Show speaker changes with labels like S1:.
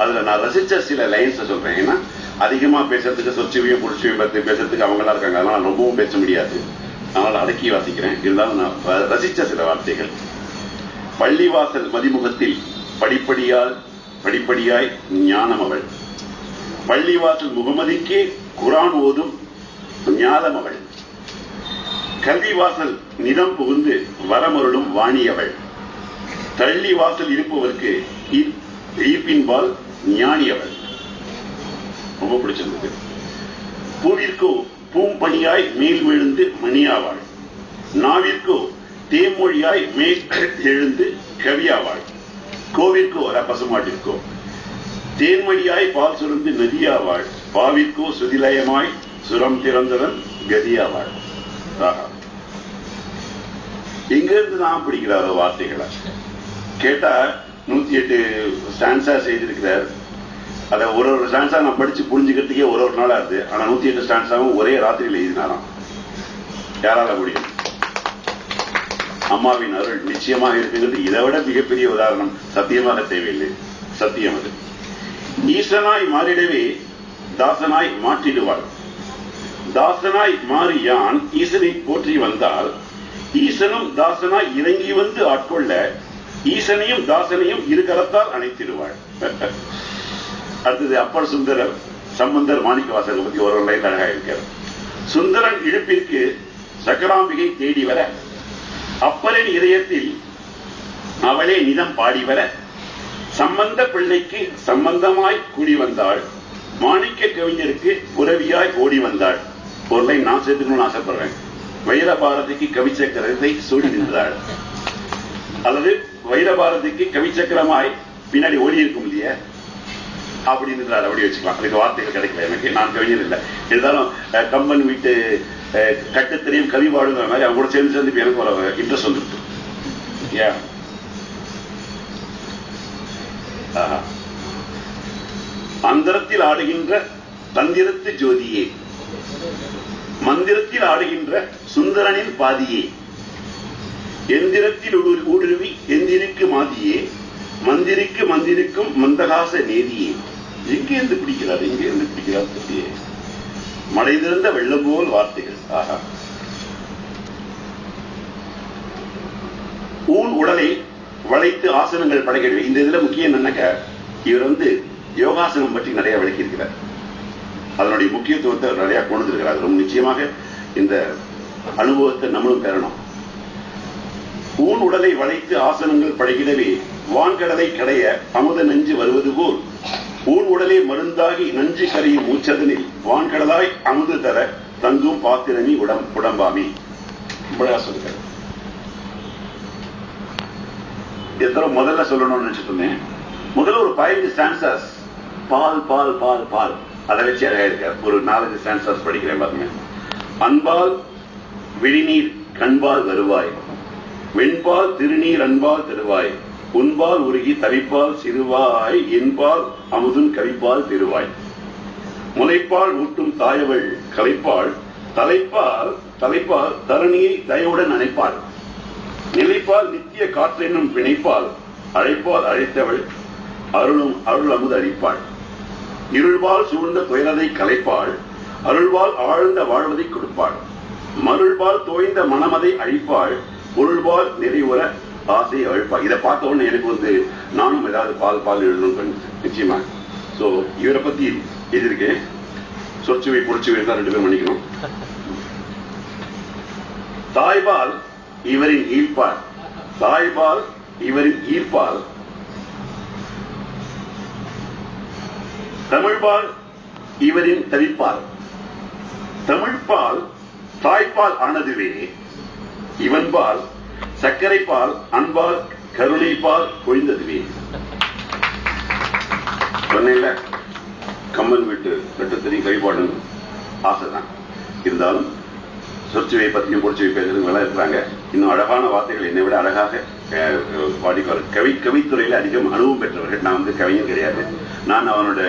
S1: அதுல நான் ரசிச்ச சில லைன்ஸ் சொல்றேன். ஏன்னா அதிகமா பேசுறதுக்கு சொற்சுவையும் புடிச்சுவையும் பத்தி பேசுறதுக்கு அவங்களா இருக்காங்க, அதனால ரொம்பவும் பேச முடியாது. அதனால அடக்கி வாசிக்கிறேன். இருந்தாலும் நான் ரசிச்ச சில வார்த்தைகள். பள்ளிவாசல் மதிமுகத்தில் படிப்படியாய் ஞானம் அவள். பள்ளிவாசல் முகமதிக்கே குரான் ஓதும் ஞானம் அவள். கல்விவாசல் நிதம் புகுந்து வரமருளும் வாணி அவள். தள்ளி வாசல் இருப்பவருக்கு ஈர்ப்பின்பால் ஞானி அவள். ரொம்ப பிடிச்சிருந்தது. பூவிற்கோ பூம்பணியாய் மேல் விழுந்து மணியாவாள். நாவிற்கோ தேமொழியாய் மேல் எழுந்து கவியாவாள். கோவிற்கோ பசுமாட்டிற்கோ தேன்மொழியாய் பால் சுரந்து நதியாவாள். பாவிற்கோ சுதிலயமாய் சுரம் திறந்தவன் கதியாவாள். எங்கிருந்து தான் பிடிக்கிறாரோ வார்த்தைகளை கேட்டா 108 ஸ்டான்ஸாஸ் எழுதியிருக்கிறார். அதை ஒரு ஸ்டான்ஸா நான் படிச்சு புரிஞ்சுக்கிறதுக்கே ஒரு நாளா இருக்கு. ஆனா 108 ஸ்டான்ஸாவும் ஒரே ராத்திரியில் எழுதினாராம். யாரால முடியும்? அம்மாவின் அருள் நிச்சயமாக இருக்குங்கிறது இதை விட மிகப்பெரிய உதாரணம் சத்தியமாக தேவையில்லை. சத்தியம் அது. ஈசனாய் மாறிடவே தாசனாய் மாற்றிடுவாள். தாசனாய் மாறி யான் ஈசனை போற்றி வந்தால் ஈசனும் தாசனாய் இறங்கி வந்து ஆட்கொள்ள ஈசனையும் தாசனையும் இரு கரத்தால் அணைத்திடுவாள். அடுத்தது அப்பர் சுந்தரர் சம்பந்தர் மாணிக்கவாசகரை பத்தி ஒரு லைன் அழகா இருக்கிறார். சுந்தரன் இழுப்பிற்கு சக்கராம்பிகை தேடி வர அப்பரின் இதயத்தில் அவளே நிதம் பாடி வர சம்பந்த பிள்ளைக்கு சம்பந்தமாய் கூடி வந்தாள். மாணிக்க கவிஞருக்கு புரவியாய் ஓடி வந்தாள். ஒரு லைன் நான் சேர்த்துக்கணும்னு ஆசைப்படுறேன். வைரபாரதிக்கு கவிச்சக்கரத்தை சூடி நின்றாள். அல்லது வைரபாரதிக்கு கவிச்சக்கரமாய் பின்னாடி ஓடி இருக்கும் இல்லையா, அப்படி நின்றாள். அப்படி வச்சுக்கலாம். அதுக்கு வார்த்தைகள் கிடைக்கல எனக்கு. நான் கவிஞர் இல்லை. இருந்தாலும் கம்பன் வீட்டு கட்டுத்தறியும் கவி பாடுங்கிற மாதிரி அவங்க கூட சேர்ந்து எனக்கு ஒரு இன்ட்ரெஸ்ட் வந்துருக்கு. ஏன் அந்தரத்தில் ஆடுகின்ற தந்திரத்து ஜோதியே, மந்திரத்தில் ஆடுகின்ற சுந்தரனின் பாதியே, எந்திரத்தில் ஊடுருவி எந்திருக்கு மாதியே, மந்திரிக்கும் மந்தகாச நேதியே. எங்கிருந்து பிடிக்கிறார் பத்தியே மழை திறந்த வெள்ளம் போல் வார்த்தைகள். ஊன் உடலை வளைத்து ஆசனங்கள் படைக்கிறது. இந்த இதுல முக்கியம் என்னன்னாக்க இவர் யோகாசனம் பற்றி நிறைய விளக்கியிருக்கிறார். அதனுடைய முக்கியத்துவத்தை நிறைய கொண்டு இருக்கிறார். ரொம்ப நிச்சயமாக இந்த அனுபவத்தை நம்மளும் பெறணும். ஊன் உடலை வளைத்து ஆசனங்கள் படைக்கிடவே வான்கடலை கடைய அமுத நஞ்சு வருவது போல் ஊன் உடலே மருந்தாகி நஞ்சு கரையும் மூச்சதனில் வான்கடலாய் அமுது தர தங்கும் பாத்திரமி உடம்பாமி. சொல்லுங்க. எத்தனை முதல்ல சொல்லணும்னு நினைச்சிட்டு இருந்தேன். முதல்ல ஒரு 15 ஸ்டான்சஸ் பால் பால் பால் பால் அதை வச்சு அழகா இருக்க. ஒரு 4 ஸ்டான்சஸ் படிக்கிறேன் பாருங்க. அன்பால் விழிநீர் கண்பால் வருவாய், வெண்பால் திருநீர் அன்பால் தருவாய், உன்பால் உருகி தவிப்பால் சிறுவாய், என்பால் அமுதுன் கவிப்பால் திருவாய், முளைப்பால் ஊட்டும் தாயவள் கலைப்பாள், தலைப்பால் தரணியை தயவுடன் அணைப்பாள், நிலைப்பால் நித்திய காற்றென்னும் பிணைப்பால், அழைப்பால் அழைத்தவள் அருள் அமுது அளிப்பாள், இருள்பால் சூழ்ந்த துயரதை கலைப்பாள், அருள்பால் ஆழ்ந்த வாழ்வதை கொடுப்பாள், மருள்பால் தோய்ந்த மனமதை அழிப்பாள், பொருள்பால் நிறைவுற ஆசை அழிப்பாள். இதை பார்த்த உடனே எனக்கு நானும் ஏதாவது பால் எழுதணும்னு நிச்சயமா. சோ இவரை பத்தி எழுதியிருக்கேன். சொற்சுவை புரட்சுவை தான் 2 பேரும் மன்னிக்கணும். தாய்பால் இவரின் ஈர்ப்பாள், தாய்பால் இவரின் ஈர்ப்பால், தமிழ்பால் இவரின் தவிப்பால், தமிழ்பால் தாய்ப்பால் ஆனதுவே இவன்பால் சர்க்கரைப்பால் அன்பால் கருணைப்பால் பொழிந்ததுவே. சொன்ன கம்பன் வீட்டு கட்டுத்தறி கவிப்பாடுன்னு ஆசைதான். இருந்தாலும் சொற்சுவை பற்றியும் பொறுச்சுவை பேசுறது நல்லா இருக்கிறாங்க. இன்னும் அழகான வார்த்தைகள் என்னை விட அழகாக பாடிக்குவார். கவித்துறையில அதிகம் அனுபவம் பெற்றவர்கள். நான் கவிஞர் கிடையாது. நான் அவனோட